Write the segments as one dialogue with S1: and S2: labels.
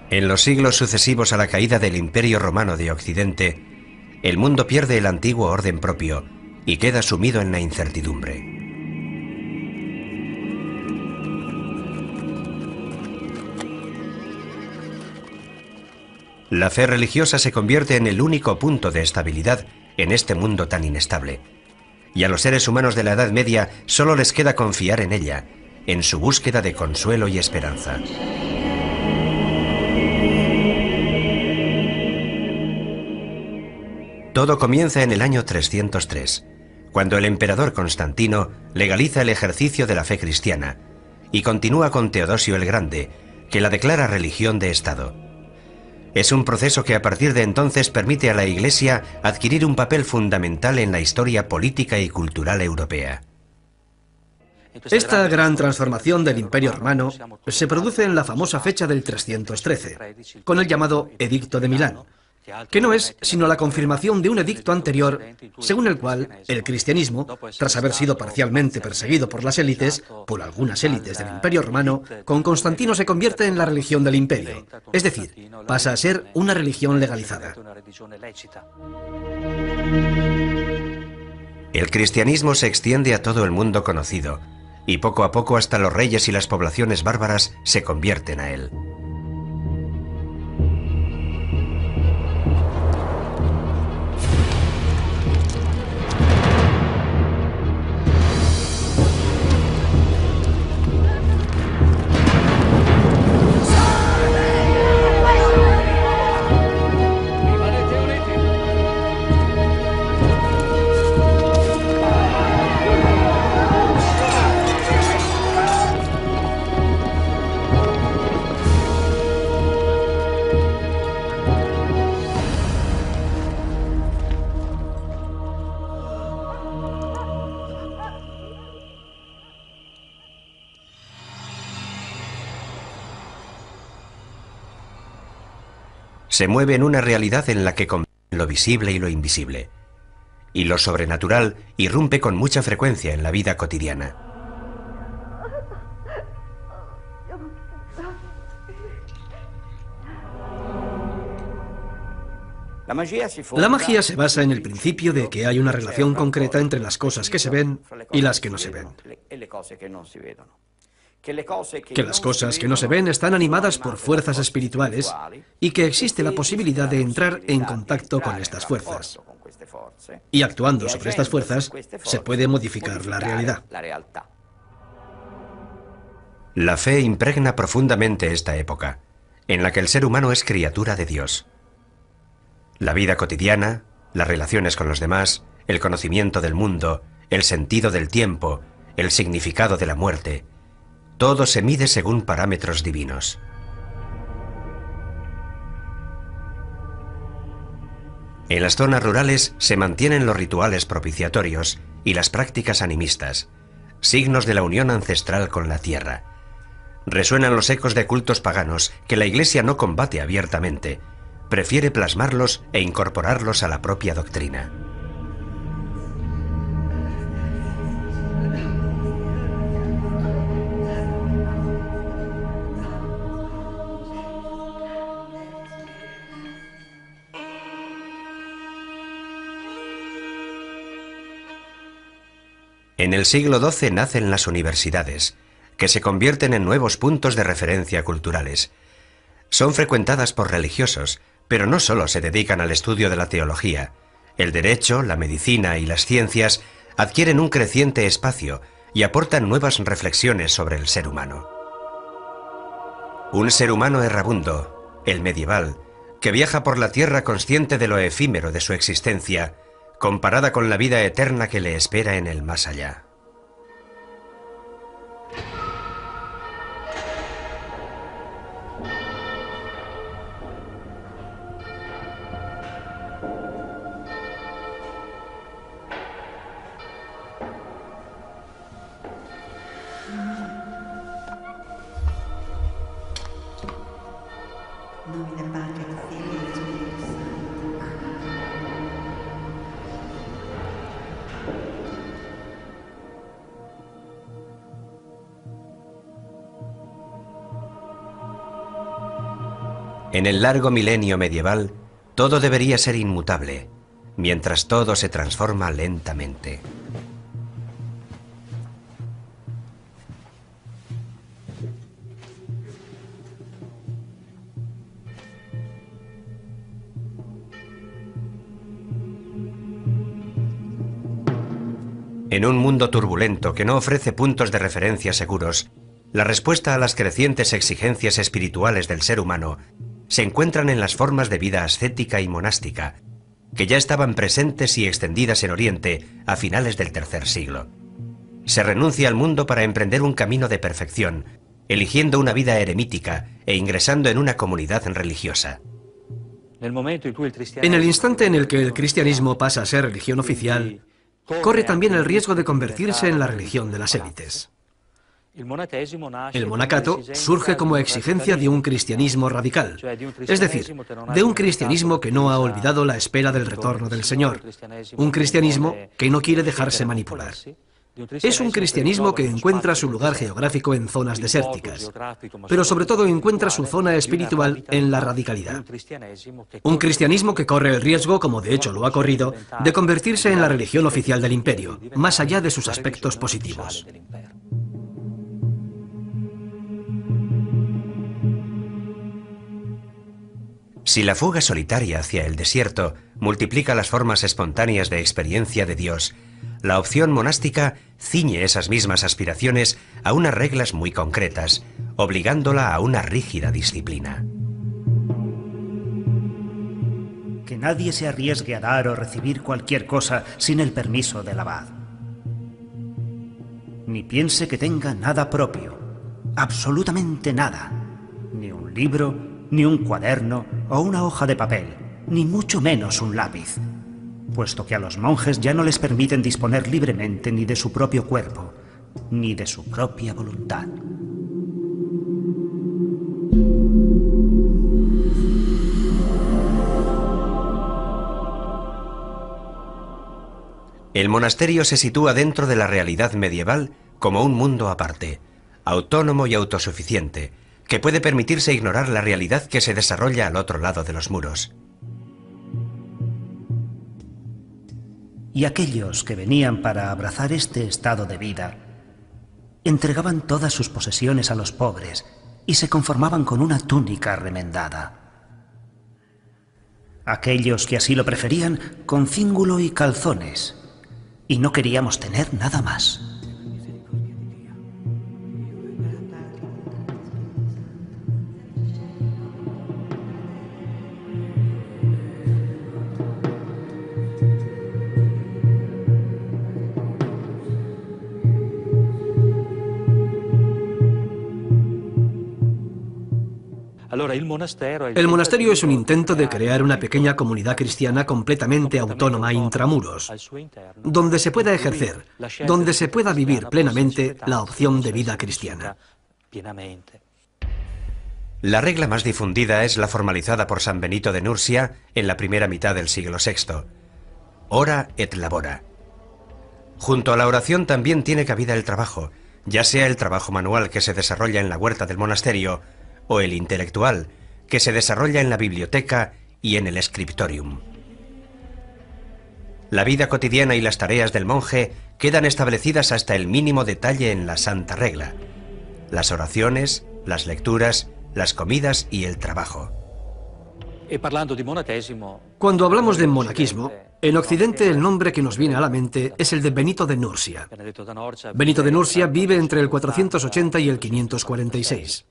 S1: En los siglos sucesivos a la caída del Imperio Romano de Occidente, el mundo pierde el antiguo orden propio y queda sumido en la incertidumbre. La fe religiosa se convierte en el único punto de estabilidad en este mundo tan inestable. Y a los seres humanos de la Edad Media solo les queda confiar en ella, en su búsqueda de consuelo y esperanza. Todo comienza en el año 303, cuando el emperador Constantino legaliza el ejercicio de la fe cristiana y continúa con Teodosio el Grande, que la declara religión de Estado. Es un proceso que a partir de entonces permite a la Iglesia adquirir un papel fundamental en la historia política y cultural europea.
S2: Esta gran transformación del Imperio Romano se produce en la famosa fecha del 313, con el llamado Edicto de Milán, que no es sino la confirmación de un edicto anterior, según el cual el cristianismo, tras haber sido parcialmente perseguido por las élites, por algunas élites del Imperio Romano, con Constantino se convierte en la religión del imperio, es decir, pasa a ser una religión legalizada.
S1: El cristianismo se extiende a todo el mundo conocido, y poco a poco hasta los reyes y las poblaciones bárbaras se convierten a él. Se mueve en una realidad en la que conviven lo visible y lo invisible, y lo sobrenatural irrumpe con mucha frecuencia en la vida cotidiana.
S2: La magia se basa en el principio de que hay una relación concreta entre las cosas que se ven y las que no se ven. Que las cosas que no se ven están animadas por fuerzas espirituales y que existe la posibilidad de entrar en contacto con estas fuerzas. Y actuando sobre estas fuerzas se puede modificar la realidad.
S1: La fe impregna profundamente esta época, en la que el ser humano es criatura de Dios. La vida cotidiana, las relaciones con los demás, el conocimiento del mundo, el sentido del tiempo, el significado de la muerte, todo se mide según parámetros divinos. En las zonas rurales se mantienen los rituales propiciatorios y las prácticas animistas, signos de la unión ancestral con la tierra. Resuenan los ecos de cultos paganos que la Iglesia no combate abiertamente, prefiere plasmarlos e incorporarlos a la propia doctrina. En el siglo XII nacen las universidades, que se convierten en nuevos puntos de referencia culturales. Son frecuentadas por religiosos, pero no solo se dedican al estudio de la teología. El derecho, la medicina y las ciencias adquieren un creciente espacio y aportan nuevas reflexiones sobre el ser humano. Un ser humano errabundo, el medieval, que viaja por la tierra consciente de lo efímero de su existencia, comparada con la vida eterna que le espera en el más allá. En el largo milenio medieval, todo debería ser inmutable, mientras todo se transforma lentamente. En un mundo turbulento que no ofrece puntos de referencia seguros, la respuesta a las crecientes exigencias espirituales del ser humano se encuentran en las formas de vida ascética y monástica, que ya estaban presentes y extendidas en Oriente a finales del tercer siglo. Se renuncia al mundo para emprender un camino de perfección, eligiendo una vida eremítica e ingresando en una comunidad religiosa.
S2: En el instante en el que el cristianismo pasa a ser religión oficial, corre también el riesgo de convertirse en la religión de las élites. El monacato surge como exigencia de un cristianismo radical, es decir, de un cristianismo que no ha olvidado la espera del retorno del Señor, un cristianismo que no quiere dejarse manipular. Es un cristianismo que encuentra su lugar geográfico en zonas desérticas, pero sobre todo encuentra su zona espiritual en la radicalidad. Un cristianismo que corre el riesgo, como de hecho lo ha corrido, de convertirse en la religión oficial del imperio, más allá de sus aspectos positivos.
S1: Si la fuga solitaria hacia el desierto multiplica las formas espontáneas de experiencia de Dios, la opción monástica ciñe esas mismas aspiraciones a unas reglas muy concretas, obligándola a una rígida disciplina.
S3: Que nadie se arriesgue a dar o recibir cualquier cosa sin el permiso del abad. Ni piense que tenga nada propio, absolutamente nada, ni un libro, ni un cuaderno o una hoja de papel, ni mucho menos un lápiz, puesto que a los monjes ya no les permiten disponer libremente ni de su propio cuerpo, ni de su propia voluntad.
S1: El monasterio se sitúa dentro de la realidad medieval como un mundo aparte, autónomo y autosuficiente, que puede permitirse ignorar la realidad que se desarrolla al otro lado de los muros.
S3: Y aquellos que venían para abrazar este estado de vida entregaban todas sus posesiones a los pobres y se conformaban con una túnica remendada. Aquellos que así lo preferían, con cíngulo y calzones, y no queríamos tener nada más.
S2: El monasterio es un intento de crear una pequeña comunidad cristiana completamente autónoma intramuros, donde se pueda ejercer, donde se pueda vivir plenamente la opción de vida cristiana.
S1: La regla más difundida es la formalizada por San Benito de Nursia en la primera mitad del siglo VI. Ora et labora. Junto a la oración también tiene cabida el trabajo, ya sea el trabajo manual que se desarrolla en la huerta del monasterio o el intelectual que se desarrolla en la biblioteca y en el scriptorium. La vida cotidiana y las tareas del monje quedan establecidas hasta el mínimo detalle en la Santa Regla: las oraciones, las lecturas, las comidas y el trabajo.
S2: Cuando hablamos de monaquismo, en Occidente el nombre que nos viene a la mente es el de Benito de Nursia. Benito de Nursia vive entre el 480 y el 546.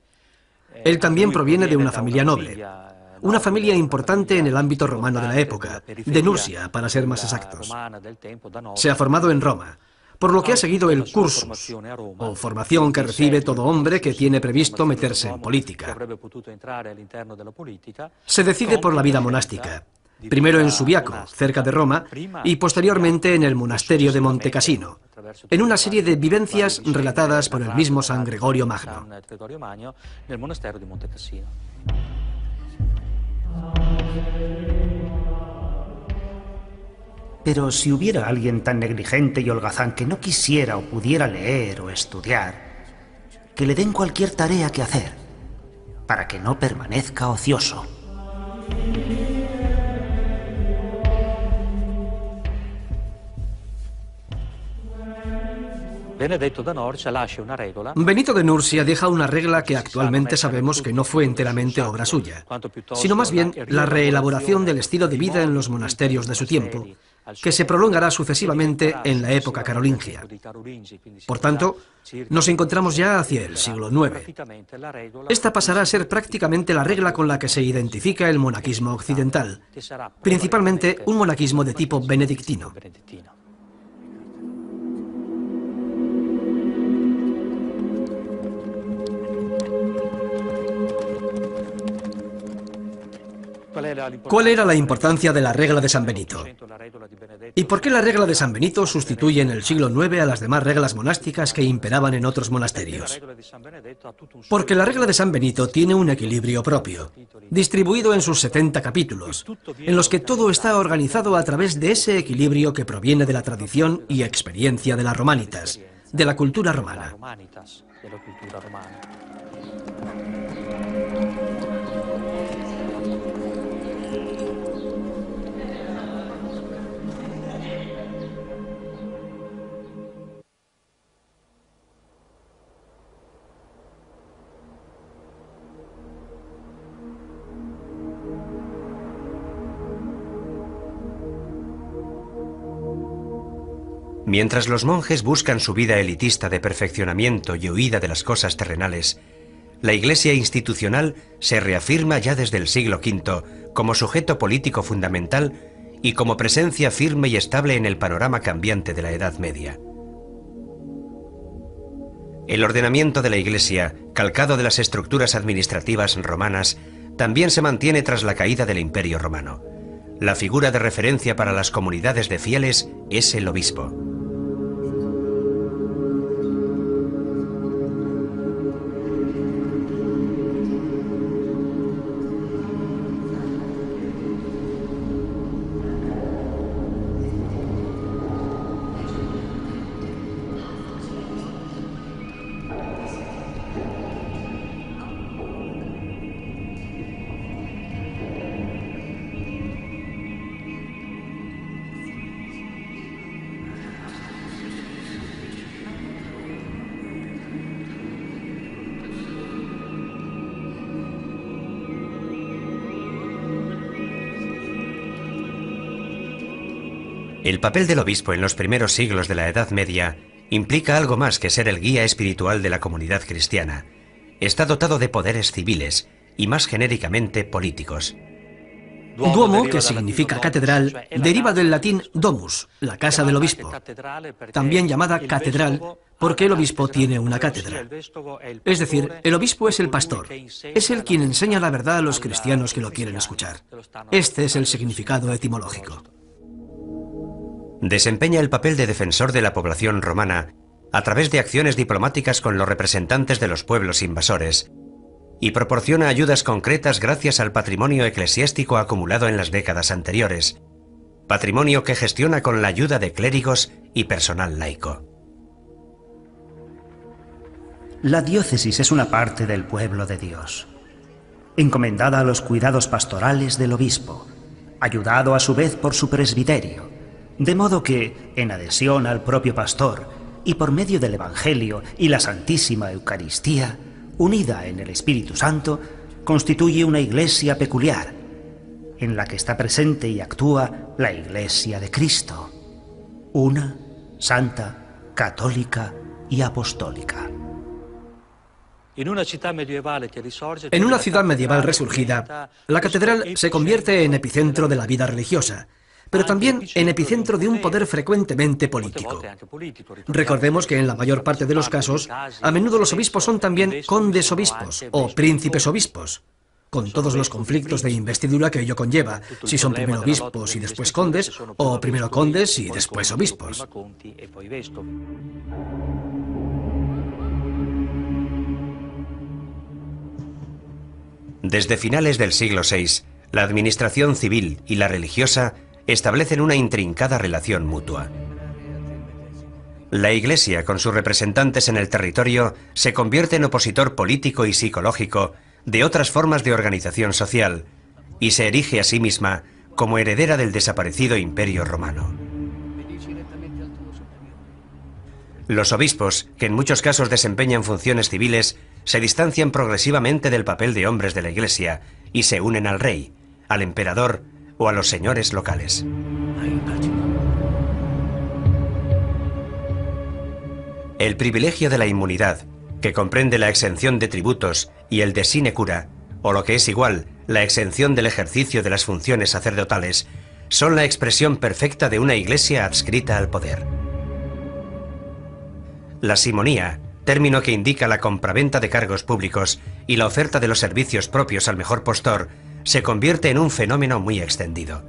S2: Él también proviene de una familia noble, una familia importante en el ámbito romano de la época, de Nursia, para ser más exactos. Se ha formado en Roma, por lo que ha seguido el cursus, o formación que recibe todo hombre que tiene previsto meterse en política. Se decide por la vida monástica, primero en Subiaco, cerca de Roma, y posteriormente en el monasterio de Montecassino, en una serie de vivencias relatadas por el mismo San Gregorio Magno.
S3: Pero si hubiera alguien tan negligente y holgazán que no quisiera o pudiera leer o estudiar, que le den cualquier tarea que hacer, para que no permanezca ocioso.
S2: Benito de Nursia deja una regla que actualmente sabemos que no fue enteramente obra suya, sino más bien la reelaboración del estilo de vida en los monasterios de su tiempo, que se prolongará sucesivamente en la época carolingia. Por tanto, nos encontramos ya hacia el siglo IX. Esta pasará a ser prácticamente la regla con la que se identifica el monaquismo occidental, principalmente un monaquismo de tipo benedictino. ¿Cuál era la importancia de la regla de San Benito? ¿Y por qué la regla de San Benito sustituye en el siglo IX a las demás reglas monásticas que imperaban en otros monasterios? Porque la regla de San Benito tiene un equilibrio propio, distribuido en sus 70 capítulos, en los que todo está organizado a través de ese equilibrio que proviene de la tradición y experiencia de las romanitas, de la cultura romana.
S1: Mientras los monjes buscan su vida elitista de perfeccionamiento y huida de las cosas terrenales, la Iglesia institucional se reafirma ya desde el siglo V como sujeto político fundamental y como presencia firme y estable en el panorama cambiante de la Edad Media. El ordenamiento de la Iglesia, calcado de las estructuras administrativas romanas, también se mantiene tras la caída del Imperio Romano. La figura de referencia para las comunidades de fieles es el obispo. El papel del obispo en los primeros siglos de la Edad Media implica algo más que ser el guía espiritual de la comunidad cristiana. Está dotado de poderes civiles y, más genéricamente, políticos.
S2: Duomo, que significa catedral, deriva del latín domus, la casa del obispo, también llamada catedral porque el obispo tiene una cátedra. Es decir, el obispo es el pastor, es el quien enseña la verdad a los cristianos que lo quieren escuchar. Este es el significado etimológico.
S1: Desempeña el papel de defensor de la población romana a través de acciones diplomáticas con los representantes de los pueblos invasores y proporciona ayudas concretas gracias al patrimonio eclesiástico acumulado en las décadas anteriores, patrimonio que gestiona con la ayuda de clérigos y personal laico.
S3: La diócesis es una parte del pueblo de Dios, encomendada a los cuidados pastorales del obispo, ayudado a su vez por su presbiterio, de modo que, en adhesión al propio pastor y por medio del Evangelio y la Santísima Eucaristía, unida en el Espíritu Santo, constituye una iglesia peculiar, en la que está presente y actúa la Iglesia de Cristo, una, santa, católica y apostólica.
S2: En una ciudad medieval resurgida, la catedral se convierte en epicentro de la vida religiosa, pero también en epicentro de un poder frecuentemente político. Recordemos que en la mayor parte de los casos, a menudo los obispos son también condes obispos o príncipes obispos, con todos los conflictos de investidura que ello conlleva, si son primero obispos y después condes, o primero condes y después obispos.
S1: Desde finales del siglo VI, la administración civil y la religiosa establecen una intrincada relación mutua. La Iglesia, con sus representantes en el territorio, se convierte en opositor político y psicológico de otras formas de organización social y se erige a sí misma como heredera del desaparecido Imperio Romano. Los obispos, que en muchos casos desempeñan funciones civiles, se distancian progresivamente del papel de hombres de la Iglesia y se unen al rey, al emperador o a los señores locales. El privilegio de la inmunidad, que comprende la exención de tributos y el de sinecura, o lo que es igual, la exención del ejercicio de las funciones sacerdotales, son la expresión perfecta de una Iglesia adscrita al poder. La simonía, término que indica la compraventa de cargos públicos y la oferta de los servicios propios al mejor postor, se convierte en un fenómeno muy extendido.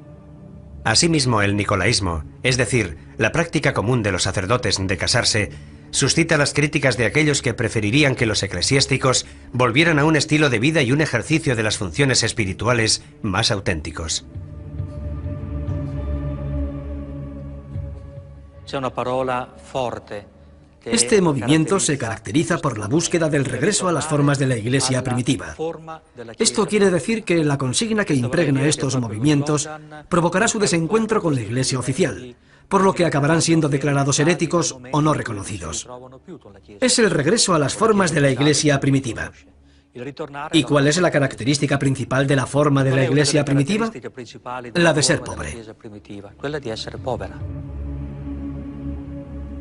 S1: Asimismo, el nicolaísmo, es decir, la práctica común de los sacerdotes de casarse, suscita las críticas de aquellos que preferirían que los eclesiásticos volvieran a un estilo de vida y un ejercicio de las funciones espirituales más auténticos.
S2: Este movimiento se caracteriza por la búsqueda del regreso a las formas de la Iglesia primitiva. Esto quiere decir que la consigna que impregna estos movimientos provocará su desencuentro con la Iglesia oficial, por lo que acabarán siendo declarados heréticos o no reconocidos. Es el regreso a las formas de la Iglesia primitiva. ¿Y cuál es la característica principal de la forma de la Iglesia primitiva? La de ser pobre.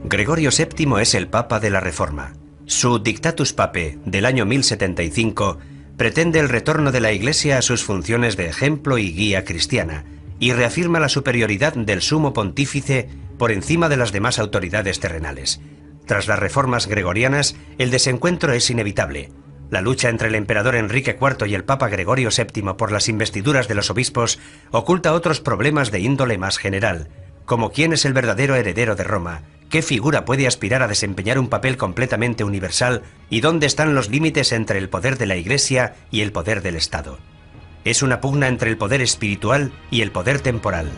S1: Gregorio VII es el Papa de la Reforma. Su Dictatus Papae del año 1075 pretende el retorno de la Iglesia a sus funciones de ejemplo y guía cristiana y reafirma la superioridad del sumo pontífice por encima de las demás autoridades terrenales. Tras las reformas gregorianas, el desencuentro es inevitable. La lucha entre el emperador Enrique IV y el Papa Gregorio VII por las investiduras de los obispos oculta otros problemas de índole más general, como quién es el verdadero heredero de Roma, qué figura puede aspirar a desempeñar un papel completamente universal y dónde están los límites entre el poder de la Iglesia y el poder del Estado. Es una pugna entre el poder espiritual y el poder temporal.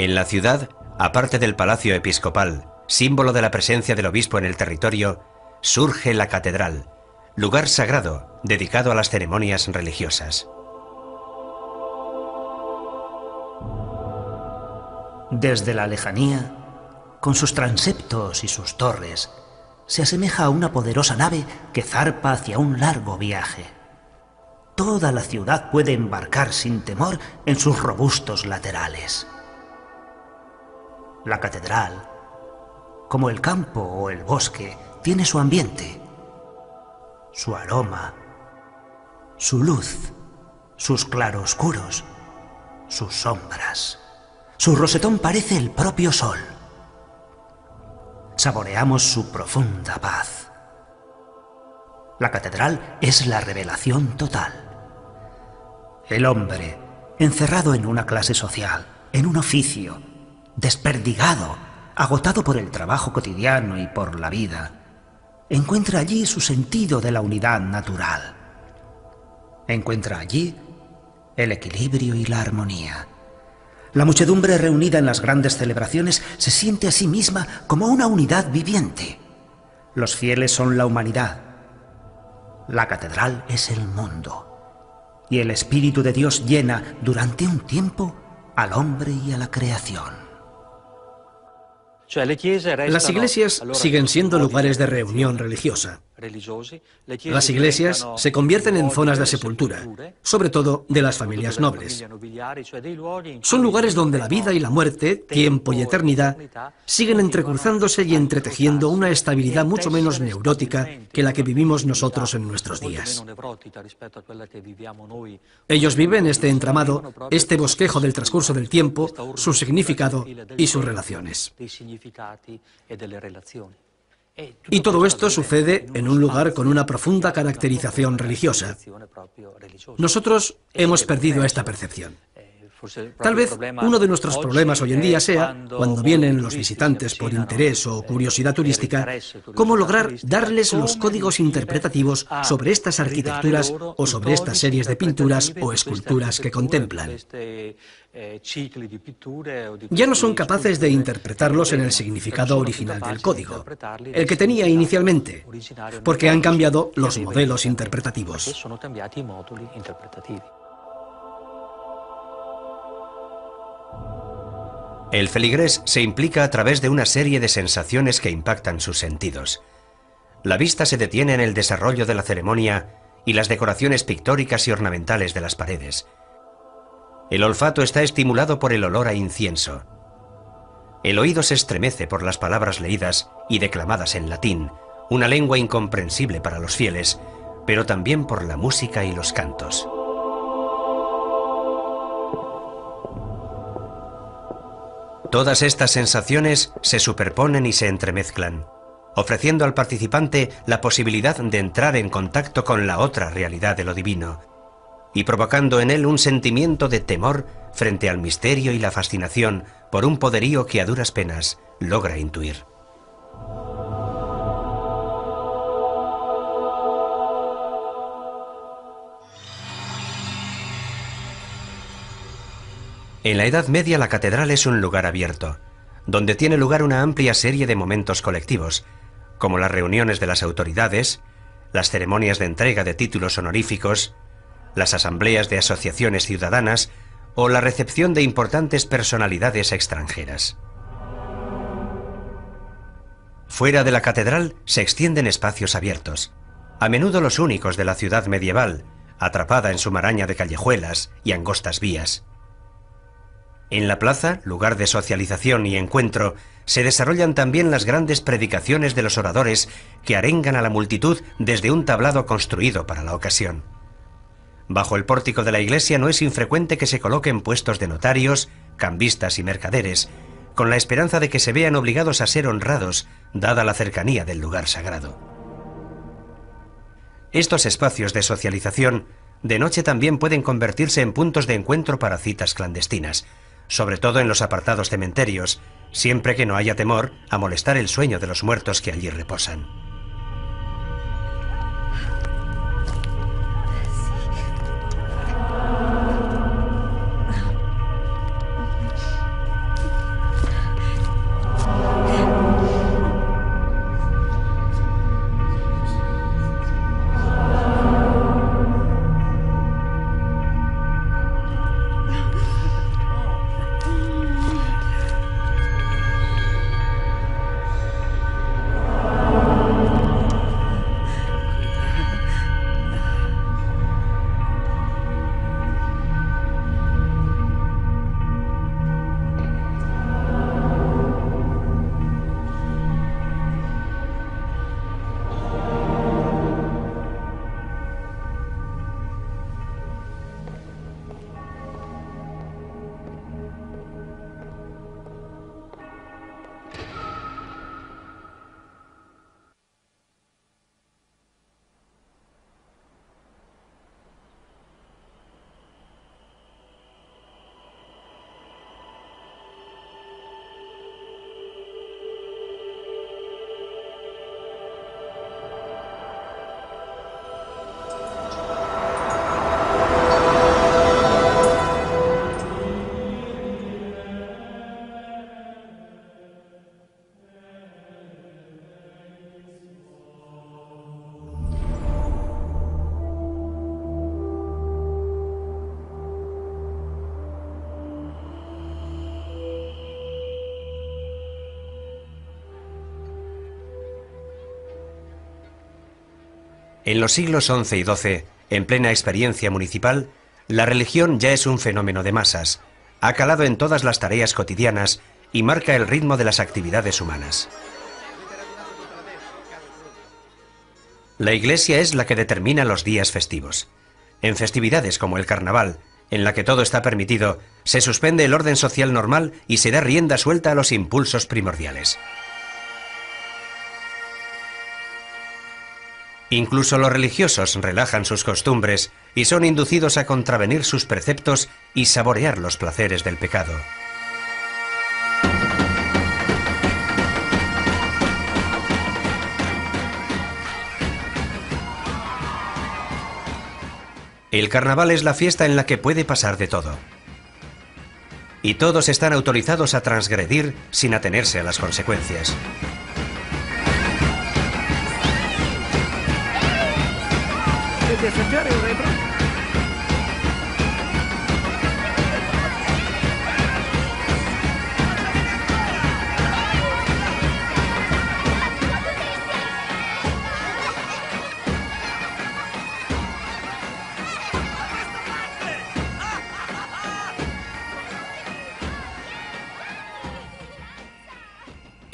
S1: En la ciudad, aparte del palacio episcopal, símbolo de la presencia del obispo en el territorio, surge la catedral, lugar sagrado dedicado a las ceremonias religiosas.
S3: Desde la lejanía, con sus transeptos y sus torres, se asemeja a una poderosa nave que zarpa hacia un largo viaje. Toda la ciudad puede embarcar sin temor en sus robustos laterales. La catedral, como el campo o el bosque, tiene su ambiente, su aroma, su luz, sus claroscuros, sus sombras. Su rosetón parece el propio sol. Saboreamos su profunda paz. La catedral es la revelación total. El hombre, encerrado en una clase social, en un oficio, desperdigado, agotado por el trabajo cotidiano y por la vida, encuentra allí su sentido de la unidad natural. Encuentra allí el equilibrio y la armonía. La muchedumbre reunida en las grandes celebraciones se siente a sí misma como una unidad viviente. Los fieles son la humanidad. La catedral es el mundo. Y el Espíritu de Dios llena durante un tiempo al hombre y a la creación.
S2: Las iglesias siguen siendo lugares de reunión religiosa. Las iglesias se convierten en zonas de sepultura, sobre todo de las familias nobles. Son lugares donde la vida y la muerte, tiempo y eternidad, siguen entrecruzándose y entretejiendo una estabilidad mucho menos neurótica que la que vivimos nosotros en nuestros días. Ellos viven este entramado, este bosquejo del transcurso del tiempo, su significado y sus relaciones. Y todo esto sucede en un lugar con una profunda caracterización religiosa. Nosotros hemos perdido esta percepción. Tal vez uno de nuestros problemas hoy en día sea, cuando vienen los visitantes por interés o curiosidad turística, cómo lograr darles los códigos interpretativos sobre estas arquitecturas o sobre estas series de pinturas o esculturas que contemplan. Ya no son capaces de interpretarlos en el significado original del código, el que tenía inicialmente, porque han cambiado los modelos interpretativos.
S1: El feligrés se implica a través de una serie de sensaciones que impactan sus sentidos. La vista se detiene en el desarrollo de la ceremonia y las decoraciones pictóricas y ornamentales de las paredes. El olfato está estimulado por el olor a incienso. El oído se estremece por las palabras leídas y declamadas en latín, una lengua incomprensible para los fieles, pero también por la música y los cantos. Todas estas sensaciones se superponen y se entremezclan, ofreciendo al participante la posibilidad de entrar en contacto con la otra realidad de lo divino, y provocando en él un sentimiento de temor frente al misterio y la fascinación por un poderío que a duras penas logra intuir. En la Edad Media la catedral es un lugar abierto, donde tiene lugar una amplia serie de momentos colectivos, como las reuniones de las autoridades, las ceremonias de entrega de títulos honoríficos, las asambleas de asociaciones ciudadanas o la recepción de importantes personalidades extranjeras. Fuera de la catedral se extienden espacios abiertos, a menudo los únicos de la ciudad medieval, atrapada en su maraña de callejuelas y angostas vías. En la plaza, lugar de socialización y encuentro, se desarrollan también las grandes predicaciones de los oradores que arengan a la multitud desde un tablado construido para la ocasión. Bajo el pórtico de la iglesia no es infrecuente que se coloquen puestos de notarios, cambistas y mercaderes, con la esperanza de que se vean obligados a ser honrados, dada la cercanía del lugar sagrado. Estos espacios de socialización de noche también pueden convertirse en puntos de encuentro para citas clandestinas, sobre todo en los apartados cementerios, siempre que no haya temor a molestar el sueño de los muertos que allí reposan. En los siglos XI y XII, en plena experiencia municipal, la religión ya es un fenómeno de masas, ha calado en todas las tareas cotidianas y marca el ritmo de las actividades humanas. La Iglesia es la que determina los días festivos. En festividades como el Carnaval, en la que todo está permitido, se suspende el orden social normal y se da rienda suelta a los impulsos primordiales. Incluso los religiosos relajan sus costumbres y son inducidos a contravenir sus preceptos y saborear los placeres del pecado. El carnaval es la fiesta en la que puede pasar de todo. Y todos están autorizados a transgredir sin atenerse a las consecuencias.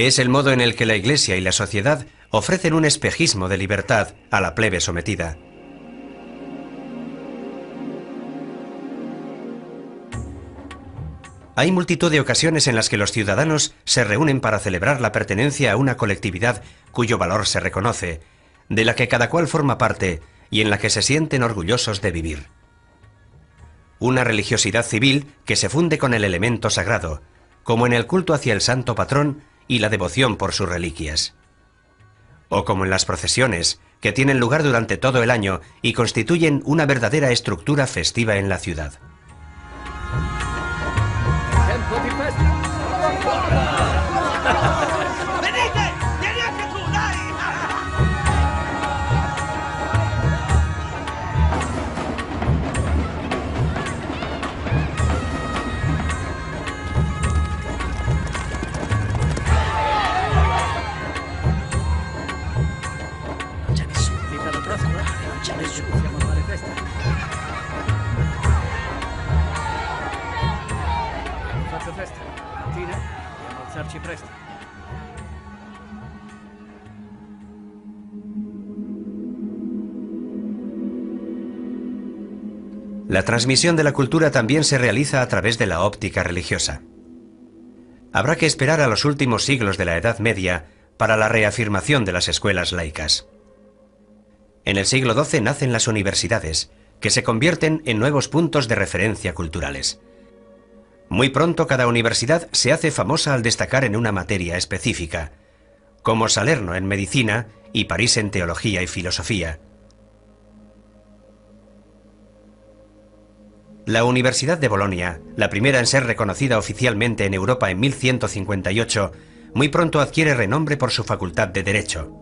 S1: Es el modo en el que la Iglesia y la sociedad ofrecen un espejismo de libertad a la plebe sometida. Hay multitud de ocasiones en las que los ciudadanos se reúnen para celebrar la pertenencia a una colectividad cuyo valor se reconoce, de la que cada cual forma parte y en la que se sienten orgullosos de vivir. Una religiosidad civil que se funde con el elemento sagrado, como en el culto hacia el santo patrón y la devoción por sus reliquias. O como en las procesiones, que tienen lugar durante todo el año y constituyen una verdadera estructura festiva en la ciudad. La transmisión de la cultura también se realiza a través de la óptica religiosa. Habrá que esperar a los últimos siglos de la Edad Media para la reafirmación de las escuelas laicas. En el siglo XII nacen las universidades, que se convierten en nuevos puntos de referencia culturales. Muy pronto cada universidad se hace famosa al destacar en una materia específica, como Salerno en medicina y París en teología y filosofía. La Universidad de Bolonia, la primera en ser reconocida oficialmente en Europa en 1158, muy pronto adquiere renombre por su facultad de Derecho.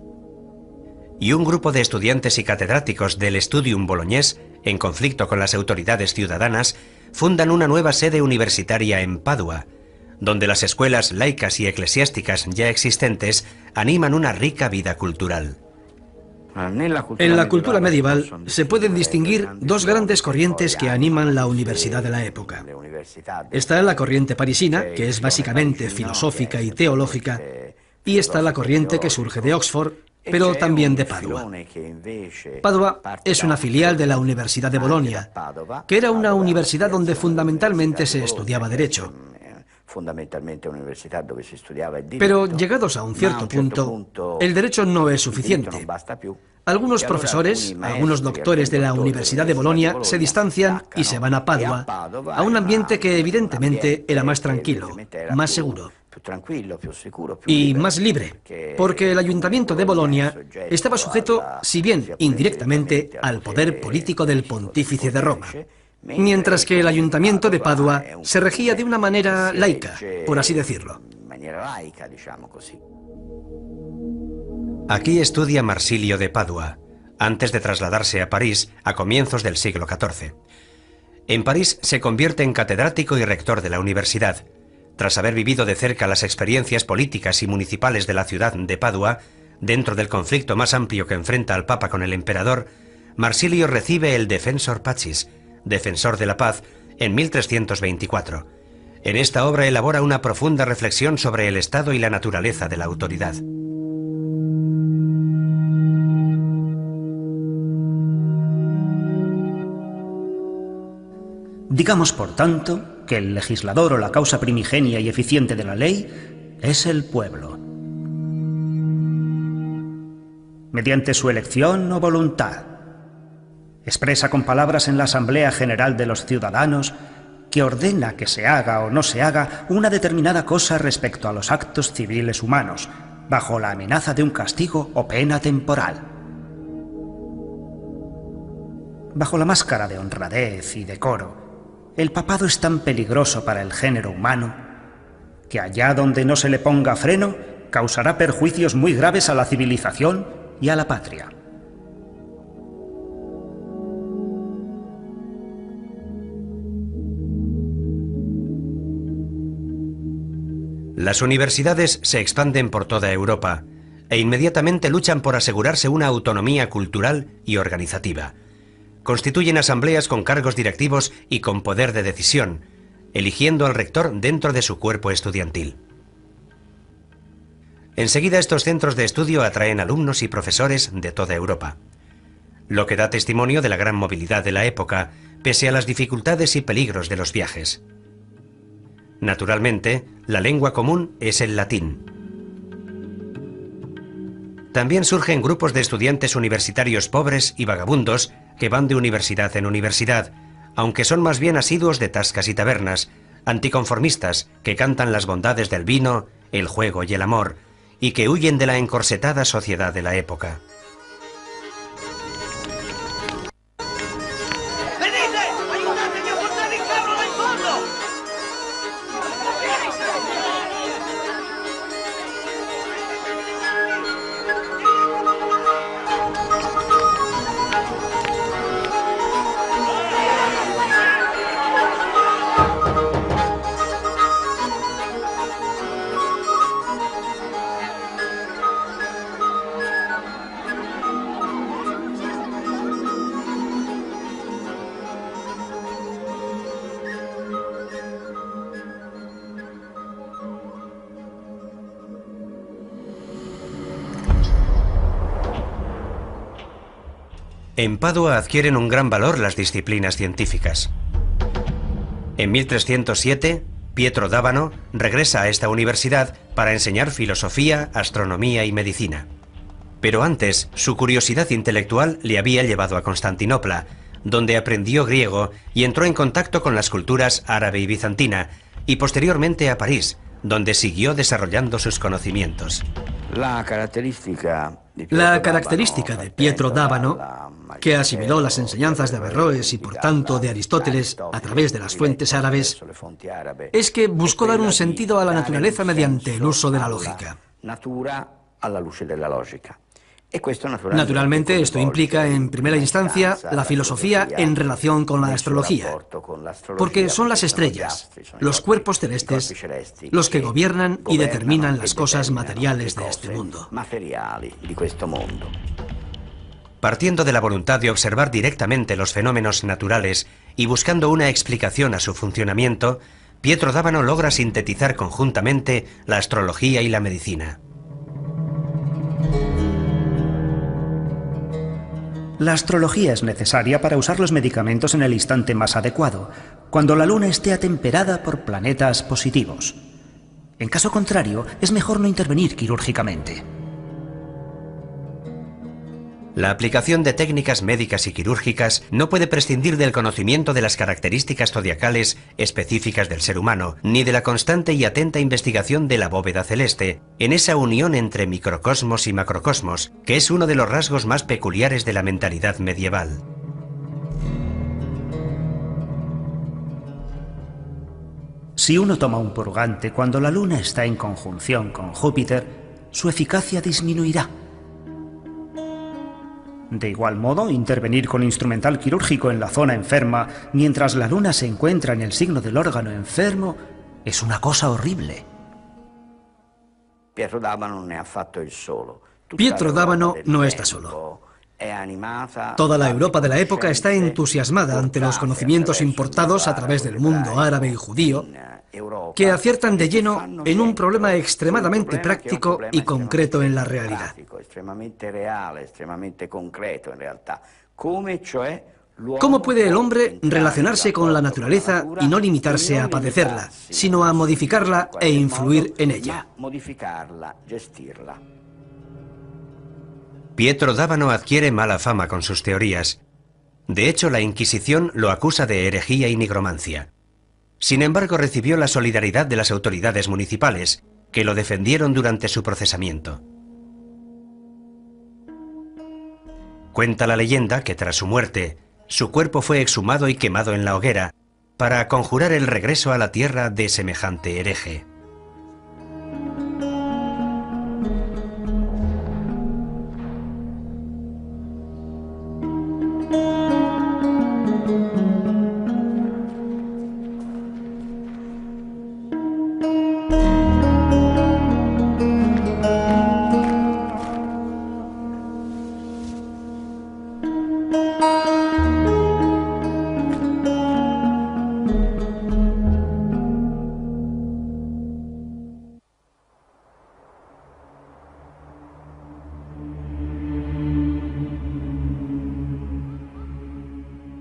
S1: Y un grupo de estudiantes y catedráticos del Studium Bolognés, en conflicto con las autoridades ciudadanas, fundan una nueva sede universitaria en Padua, donde las escuelas laicas y eclesiásticas ya existentes animan una rica vida cultural.
S2: En la cultura medieval se pueden distinguir dos grandes corrientes que animan la universidad de la época. Está la corriente parisina, que es básicamente filosófica y teológica, y está la corriente que surge de Oxford, pero también de Padua. Padua es una filial de la Universidad de Bolonia, que era una universidad donde fundamentalmente se estudiaba Derecho. Pero llegados a un cierto punto, el derecho no es suficiente. Algunos profesores, algunos doctores de la Universidad de Bolonia se distancian y se van a Padua, a un ambiente que evidentemente era más tranquilo, más seguro y más libre, porque el ayuntamiento de Bolonia estaba sujeto, si bien indirectamente, al poder político del pontífice de Roma, mientras que el ayuntamiento de Padua se regía de una manera laica, por así decirlo.
S1: Aquí estudia Marsilio de Padua, antes de trasladarse a París a comienzos del siglo XIV. En París se convierte en catedrático y rector de la universidad. Tras haber vivido de cerca las experiencias políticas y municipales de la ciudad de Padua, dentro del conflicto más amplio que enfrenta al Papa con el emperador, Marsilio recibe el Defensor Pacis, defensor de la paz, en 1324. En esta obra elabora una profunda reflexión sobre el estado y la naturaleza de la autoridad.
S3: Digamos, por tanto, que el legislador o la causa primigenia y eficiente de la ley es el pueblo. Mediante su elección o voluntad, expresa con palabras en la Asamblea General de los Ciudadanos que ordena que se haga o no se haga una determinada cosa respecto a los actos civiles humanos, bajo la amenaza de un castigo o pena temporal. Bajo la máscara de honradez y decoro, el papado es tan peligroso para el género humano que allá donde no se le ponga freno, causará perjuicios muy graves a la civilización y a la patria.
S1: Las universidades se expanden por toda Europa e inmediatamente luchan por asegurarse una autonomía cultural y organizativa. Constituyen asambleas con cargos directivos y con poder de decisión, eligiendo al rector dentro de su cuerpo estudiantil. Enseguida estos centros de estudio atraen alumnos y profesores de toda Europa, lo que da testimonio de la gran movilidad de la época, pese a las dificultades y peligros de los viajes. Naturalmente, la lengua común es el latín. También surgen grupos de estudiantes universitarios pobres y vagabundos que van de universidad en universidad, aunque son más bien asiduos de tascas y tabernas, anticonformistas que cantan las bondades del vino, el juego y el amor, y que huyen de la encorsetada sociedad de la época. En Padua adquieren un gran valor las disciplinas científicas. En 1307, Pietro d'Abano regresa a esta universidad para enseñar filosofía, astronomía y medicina. Pero antes, su curiosidad intelectual le había llevado a Constantinopla, donde aprendió griego y entró en contacto con las culturas árabe y bizantina, y posteriormente a París, donde siguió desarrollando sus conocimientos.
S2: La característica de Pietro d'Abano, que asimiló las enseñanzas de Averroes y por tanto de Aristóteles a través de las fuentes árabes, es que buscó dar un sentido a la naturaleza mediante el uso de la lógica. Naturalmente, esto implica, en primera instancia, la filosofía en relación con la astrología, porque son las estrellas, los cuerpos celestes, los que gobiernan y determinan las cosas materiales de este mundo.
S1: Partiendo de la voluntad de observar directamente los fenómenos naturales y buscando una explicación a su funcionamiento, Pietro d'Abano logra sintetizar conjuntamente la astrología y la medicina.
S3: La astrología es necesaria para usar los medicamentos en el instante más adecuado, cuando la luna esté atemperada por planetas positivos. En caso contrario, es mejor no intervenir quirúrgicamente.
S1: La aplicación de técnicas médicas y quirúrgicas no puede prescindir del conocimiento de las características zodiacales específicas del ser humano, ni de la constante y atenta investigación de la bóveda celeste, en esa unión entre microcosmos y macrocosmos, que es uno de los rasgos más peculiares de la mentalidad medieval.
S3: Si uno toma un purgante cuando la luna está en conjunción con Júpiter, su eficacia disminuirá. De igual modo, intervenir con instrumental quirúrgico en la zona enferma mientras la luna se encuentra en el signo del órgano enfermo es una cosa horrible.
S4: Pietro d'Abano non è affatto il solo.
S2: Pietro d'Abano no está solo. Toda la Europa de la época está entusiasmada ante los conocimientos importados a través del mundo árabe y judío, que aciertan de lleno en un problema extremadamente práctico y concreto en la realidad. ¿Cómo puede el hombre relacionarse con la naturaleza y no limitarse a padecerla, sino a modificarla e influir en ella?
S1: Pietro d'Abano adquiere mala fama con sus teorías. De hecho, la Inquisición lo acusa de herejía y nigromancia. Sin embargo, recibió la solidaridad de las autoridades municipales, que lo defendieron durante su procesamiento. Cuenta la leyenda que tras su muerte, su cuerpo fue exhumado y quemado en la hoguera para conjurar el regreso a la tierra de semejante hereje.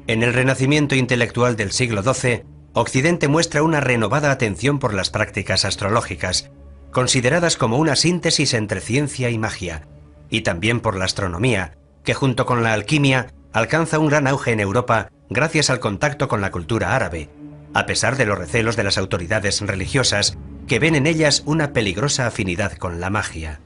S1: En el renacimiento intelectual del siglo XII, Occidente muestra una renovada atención por las prácticas astrológicas, consideradas como una síntesis entre ciencia y magia, y también por la astronomía, que junto con la alquimia alcanza un gran auge en Europa gracias al contacto con la cultura árabe, a pesar de los recelos de las autoridades religiosas, que ven en ellas una peligrosa afinidad con la magia.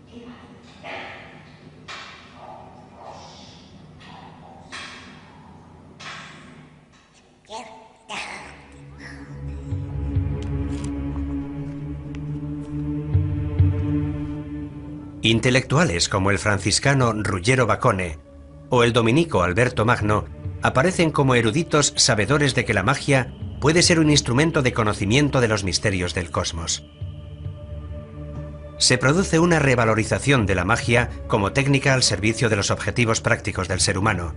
S1: Intelectuales como el franciscano Ruggiero Bacone o el dominico Alberto Magno aparecen como eruditos sabedores de que la magia puede ser un instrumento de conocimiento de los misterios del cosmos. Se produce una revalorización de la magia como técnica al servicio de los objetivos prácticos del ser humano.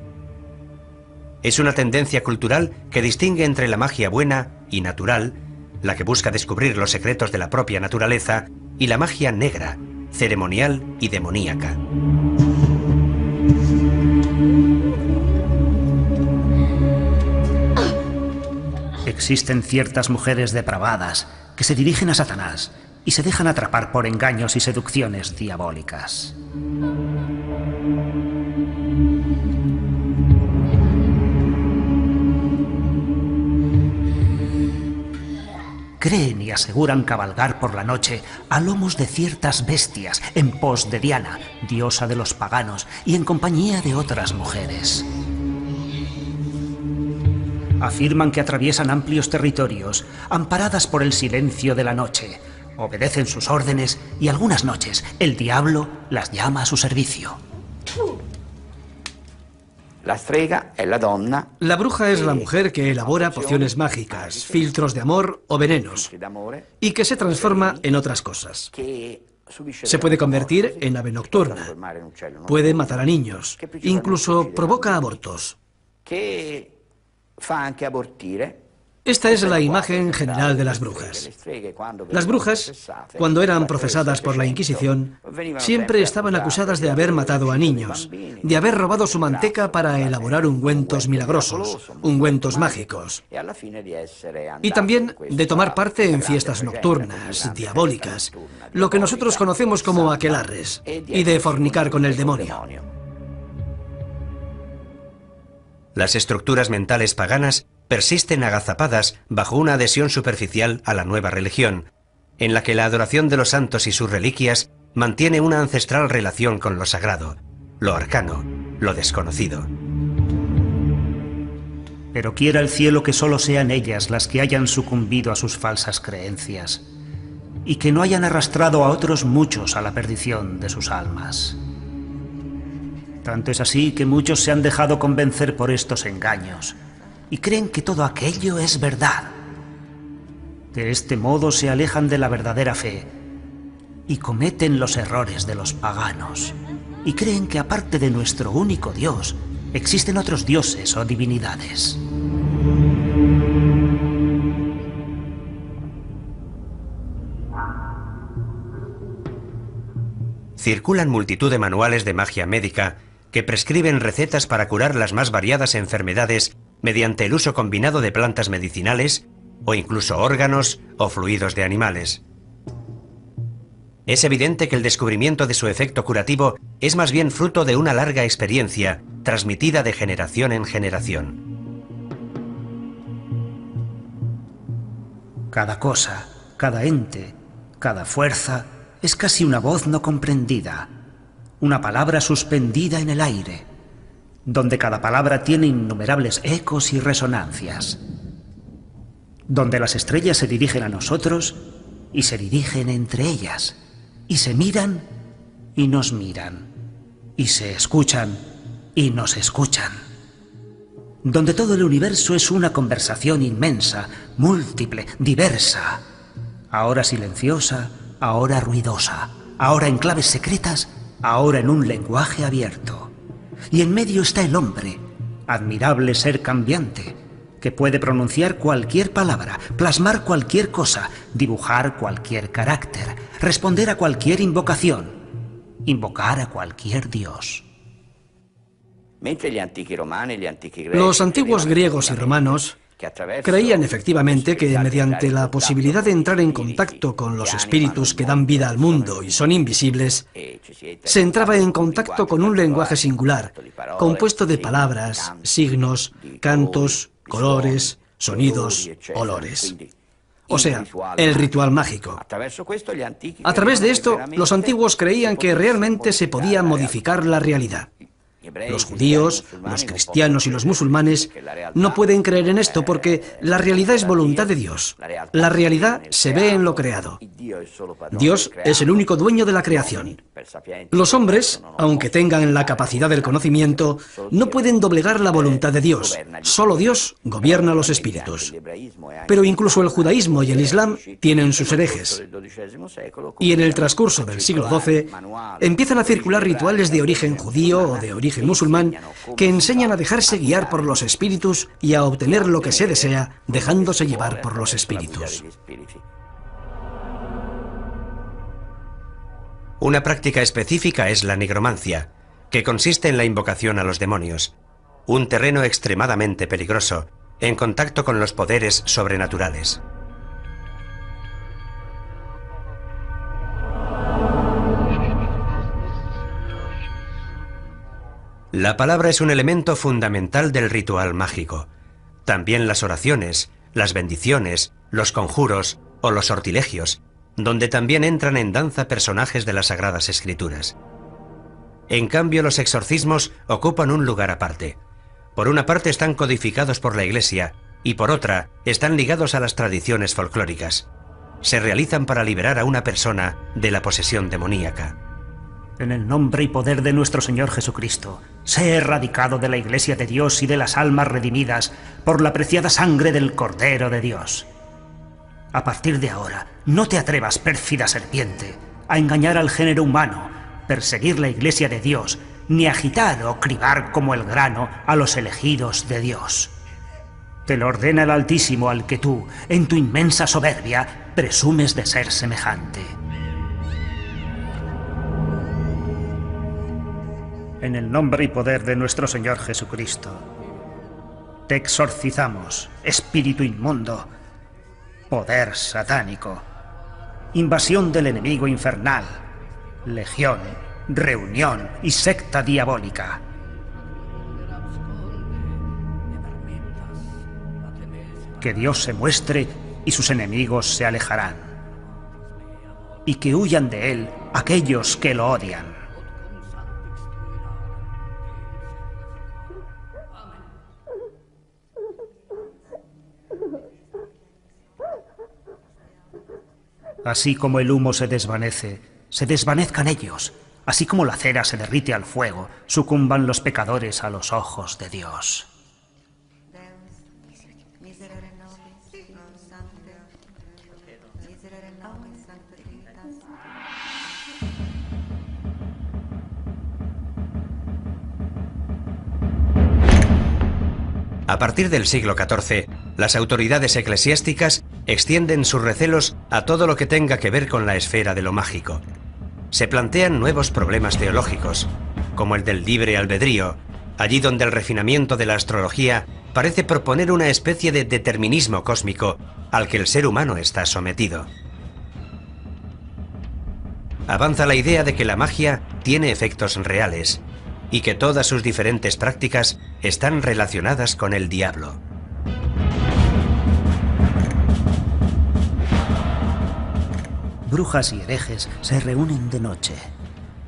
S1: Es una tendencia cultural que distingue entre la magia buena y natural, la que busca descubrir los secretos de la propia naturaleza, y la magia negra, ceremonial y demoníaca.
S3: Existen ciertas mujeres depravadas que se dirigen a Satanás y se dejan atrapar por engaños y seducciones diabólicas. Creen y aseguran cabalgar por la noche a lomos de ciertas bestias en pos de Diana, diosa de los paganos, y en compañía de otras mujeres. Afirman que atraviesan amplios territorios, amparadas por el silencio de la noche, obedecen sus órdenes y algunas noches el diablo las llama a su servicio.
S2: La bruja es la mujer que elabora pociones mágicas, filtros de amor o venenos, y que se transforma en otras cosas. Se puede convertir en ave nocturna, puede matar a niños, incluso provoca abortos. Esta es la imagen general de las brujas. Las brujas, cuando eran procesadas por la Inquisición, siempre estaban acusadas de haber matado a niños, de haber robado su manteca para elaborar ungüentos milagrosos, ungüentos mágicos, y también de tomar parte en fiestas nocturnas, diabólicas, lo que nosotros conocemos como aquelarres, y de fornicar con el demonio.
S1: Las estructuras mentales paganas persisten agazapadas bajo una adhesión superficial a la nueva religión, en la que la adoración de los santos y sus reliquias mantiene una ancestral relación con lo sagrado, lo arcano, lo desconocido.
S3: Pero quiera el cielo que solo sean ellas las que hayan sucumbido a sus falsas creencias, y que no hayan arrastrado a otros muchos a la perdición de sus almas. Tanto es así que muchos se han dejado convencer por estos engaños, y creen que todo aquello es verdad. De este modo se alejan de la verdadera fe y cometen los errores de los paganos. y creen que aparte de nuestro único Dios, existen otros dioses o divinidades.
S1: Circulan multitud de manuales de magia médica que prescriben recetas para curar las más variadas enfermedades mediante el uso combinado de plantas medicinales o incluso órganos o fluidos de animales. Es evidente que el descubrimiento de su efecto curativo es más bien fruto de una larga experiencia transmitida de generación en generación.
S3: Cada cosa, cada ente, cada fuerza es casi una voz no comprendida, una palabra suspendida en el aire, donde cada palabra tiene innumerables ecos y resonancias, donde las estrellas se dirigen a nosotros y se dirigen entre ellas, y se miran y nos miran, y se escuchan y nos escuchan, donde todo el universo es una conversación inmensa, múltiple, diversa, ahora silenciosa, ahora ruidosa, ahora en claves secretas, ahora en un lenguaje abierto. Y en medio está el hombre, admirable ser cambiante, que puede pronunciar cualquier palabra, plasmar cualquier cosa, dibujar cualquier carácter, responder a cualquier invocación, invocar a cualquier dios.
S2: Los antiguos griegos y romanos creían efectivamente que mediante la posibilidad de entrar en contacto con los espíritus que dan vida al mundo y son invisibles, se entraba en contacto con un lenguaje singular, compuesto de palabras, signos, cantos, colores, sonidos, olores. O sea, el ritual mágico. A través de esto, los antiguos creían que realmente se podía modificar la realidad. Los judíos, los cristianos y los musulmanes no pueden creer en esto porque la realidad es voluntad de Dios. La realidad se ve en lo creado. Dios es el único dueño de la creación. Los hombres, aunque tengan la capacidad del conocimiento, no pueden doblegar la voluntad de Dios. Solo Dios gobierna los espíritus. Pero incluso el judaísmo y el islam tienen sus herejes. Y en el transcurso del siglo XII empiezan a circular rituales de origen judío o de origen musulmán que enseñan a dejarse guiar por los espíritus y a obtener lo que se desea dejándose llevar por los espíritus.
S1: Una práctica específica es la nigromancia, que consiste en la invocación a los demonios, un terreno extremadamente peligroso, en contacto con los poderes sobrenaturales. La palabra es un elemento fundamental del ritual mágico. También las oraciones, las bendiciones, los conjuros o los sortilegios, donde también entran en danza personajes de las Sagradas Escrituras. En cambio, los exorcismos ocupan un lugar aparte. Por una parte están codificados por la Iglesia y por otra están ligados a las tradiciones folclóricas. Se realizan para liberar a una persona de la posesión demoníaca.
S3: En el nombre y poder de nuestro Señor Jesucristo, sé erradicado de la Iglesia de Dios y de las almas redimidas por la preciada sangre del Cordero de Dios. A partir de ahora, no te atrevas, pérfida serpiente, a engañar al género humano, perseguir la Iglesia de Dios, ni agitar o cribar como el grano a los elegidos de Dios. Te lo ordena el Altísimo al que tú, en tu inmensa soberbia, presumes de ser semejante. En el nombre y poder de nuestro Señor Jesucristo, te exorcizamos, espíritu inmundo, poder satánico, invasión del enemigo infernal, legión, reunión y secta diabólica. Que Dios se muestre y sus enemigos se alejarán, y que huyan de él aquellos que lo odian. Así como el humo se desvanezcan ellos. Así como la cera se derrite al fuego, sucumban los pecadores a los ojos de Dios.
S1: A partir del siglo XIV, las autoridades eclesiásticas extienden sus recelos a todo lo que tenga que ver con la esfera de lo mágico. Se plantean nuevos problemas teológicos, como el del libre albedrío, allí donde el refinamiento de la astrología parece proponer una especie de determinismo cósmico al que el ser humano está sometido. Avanza la idea de que la magia tiene efectos reales y que todas sus diferentes prácticas están relacionadas con el diablo.
S3: Brujas y herejes se reúnen de noche,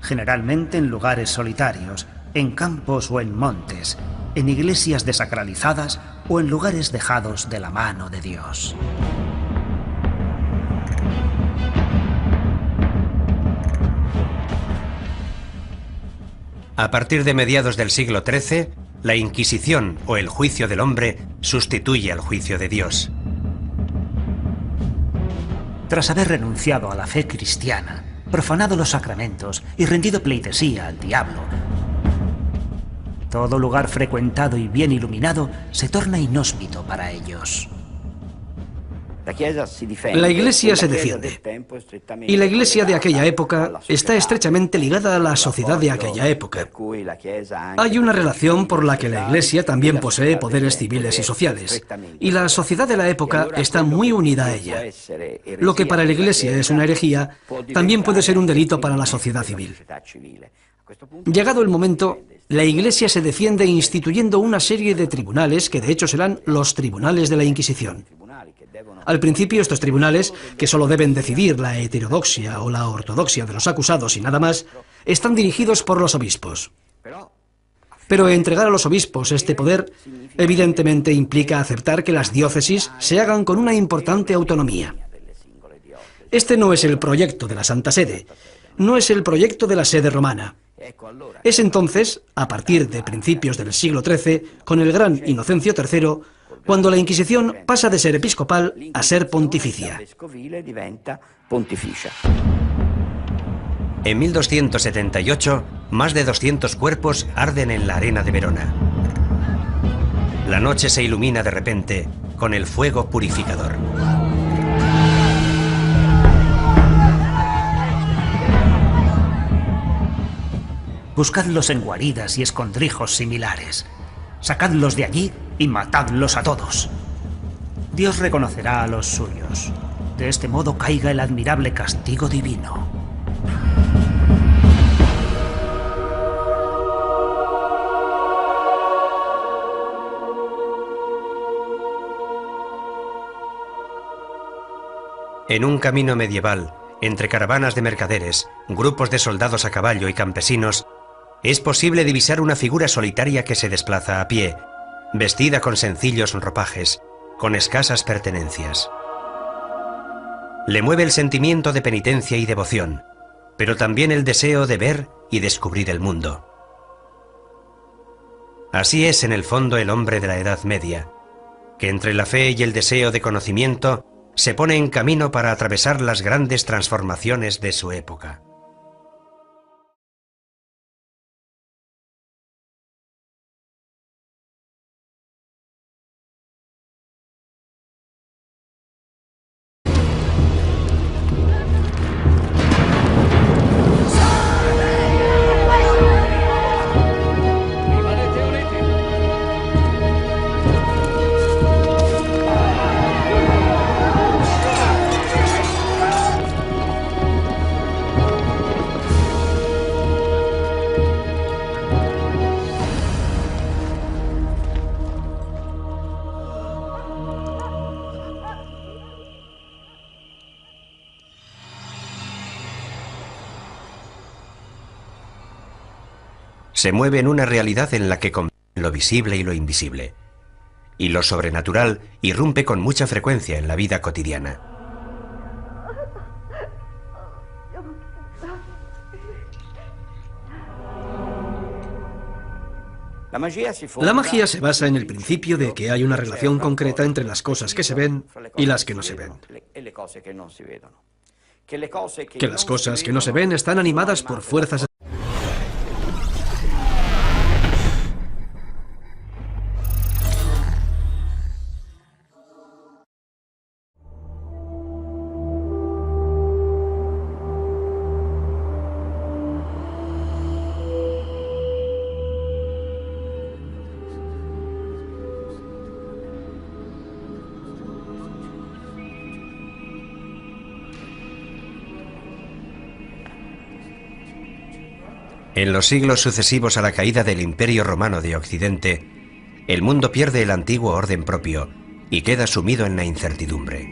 S3: generalmente en lugares solitarios, en campos o en montes, en iglesias desacralizadas o en lugares dejados de la mano de Dios.
S1: A partir de mediados del siglo XIII, la Inquisición o el juicio del hombre sustituye al juicio de Dios.
S3: Tras haber renunciado a la fe cristiana, profanado los sacramentos y rendido pleitesía al diablo, todo lugar frecuentado y bien iluminado se torna inhóspito para ellos.
S2: La Iglesia se defiende, y la Iglesia de aquella época está estrechamente ligada a la sociedad de aquella época. Hay una relación por la que la Iglesia también posee poderes civiles y sociales, y la sociedad de la época está muy unida a ella. Lo que para la Iglesia es una herejía, también puede ser un delito para la sociedad civil. Llegado el momento, la Iglesia se defiende instituyendo una serie de tribunales que de hecho serán los tribunales de la Inquisición. Al principio, estos tribunales, que solo deben decidir la heterodoxia o la ortodoxia de los acusados y nada más, están dirigidos por los obispos. Pero entregar a los obispos este poder, evidentemente implica aceptar que las diócesis se hagan con una importante autonomía. Este no es el proyecto de la Santa Sede, no es el proyecto de la sede romana. Es entonces, a partir de principios del siglo XIII, con el gran Inocencio III, cuando la Inquisición pasa de ser episcopal a ser pontificia.
S1: En 1278, más de 200 cuerpos arden en la arena de Verona. La noche se ilumina de repente con el fuego purificador.
S3: Buscadlos en guaridas y escondrijos similares. Sacadlos de allí y matadlos a todos. Dios reconocerá a los suyos. De este modo caiga el admirable castigo divino.
S1: En un camino medieval, entre caravanas de mercaderes, grupos de soldados a caballo y campesinos, es posible divisar una figura solitaria que se desplaza a pie, vestida con sencillos ropajes, con escasas pertenencias. Le mueve el sentimiento de penitencia y devoción, pero también el deseo de ver y descubrir el mundo. Así es en el fondo el hombre de la Edad Media, que entre la fe y el deseo de conocimiento se pone en camino para atravesar las grandes transformaciones de su época. Se mueve en una realidad en la que conviven lo visible y lo invisible, y lo sobrenatural irrumpe con mucha frecuencia en la vida cotidiana.
S2: La magia se basa en el principio de que hay una relación concreta entre las cosas que se ven y las que no se ven. Que las cosas que no se ven están animadas por fuerzas
S1: En los siglos sucesivos a la caída del Imperio Romano de Occidente, el mundo pierde el antiguo orden propio y queda sumido en la incertidumbre.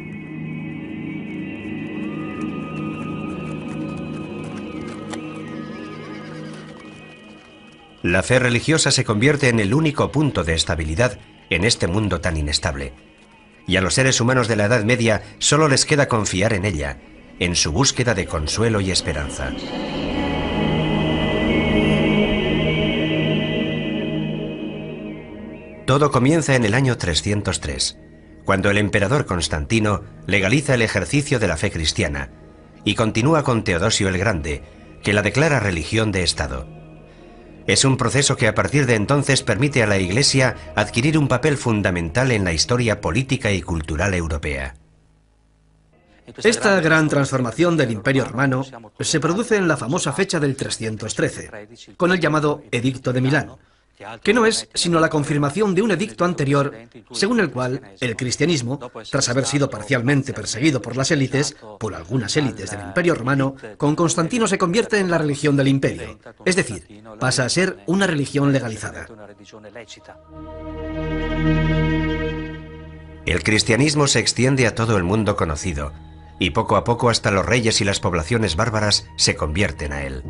S1: La fe religiosa se convierte en el único punto de estabilidad en este mundo tan inestable. Y a los seres humanos de la Edad Media solo les queda confiar en ella, en su búsqueda de consuelo y esperanza. Todo comienza en el año 303, cuando el emperador Constantino legaliza el ejercicio de la fe cristiana y continúa con Teodosio el Grande, que la declara religión de Estado. Es un proceso que a partir de entonces permite a la Iglesia adquirir un papel fundamental en la historia política y cultural europea.
S2: Esta gran transformación del Imperio Romano se produce en la famosa fecha del 313, con el llamado Edicto de Milán, que no es sino la confirmación de un edicto anterior, según el cual el cristianismo, tras haber sido parcialmente perseguido por las élites, por algunas élites del Imperio Romano, con Constantino se convierte en la religión del imperio, es decir, pasa a ser una religión legalizada.
S1: El cristianismo se extiende a todo el mundo conocido, y poco a poco hasta los reyes y las poblaciones bárbaras se convierten a él.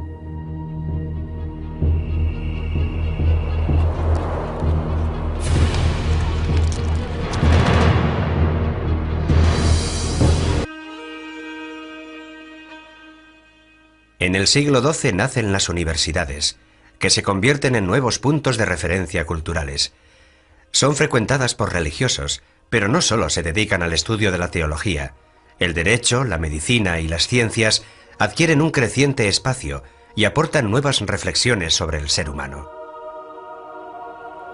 S1: En el siglo XII nacen las universidades, que se convierten en nuevos puntos de referencia culturales. Son frecuentadas por religiosos, pero no solo se dedican al estudio de la teología. El derecho, la medicina y las ciencias adquieren un creciente espacio y aportan nuevas reflexiones sobre el ser humano.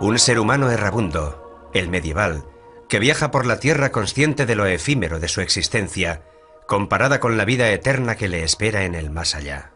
S1: Un ser humano errabundo, el medieval, que viaja por la tierra consciente de lo efímero de su existencia, comparada con la vida eterna que le espera en el más allá.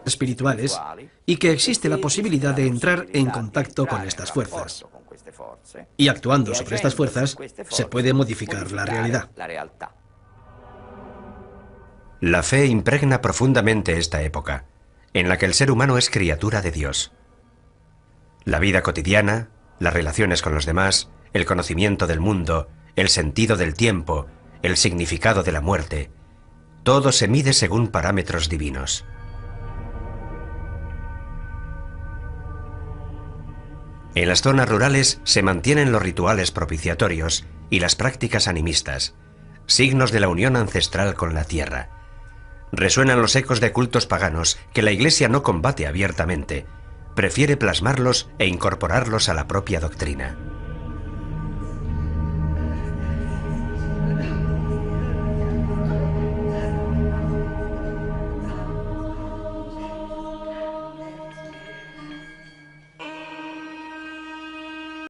S2: Espirituales, y que existe la posibilidad de entrar en contacto con estas fuerzas. Y actuando sobre estas fuerzas, se puede modificar la realidad.
S1: La fe impregna profundamente esta época, en la que el ser humano es criatura de Dios. La vida cotidiana, las relaciones con los demás, el conocimiento del mundo, el sentido del tiempo, el significado de la muerte, todo se mide según parámetros divinos. En las zonas rurales se mantienen los rituales propiciatorios y las prácticas animistas, signos de la unión ancestral con la tierra. Resuenan los ecos de cultos paganos que la Iglesia no combate abiertamente, prefiere plasmarlos e incorporarlos a la propia doctrina.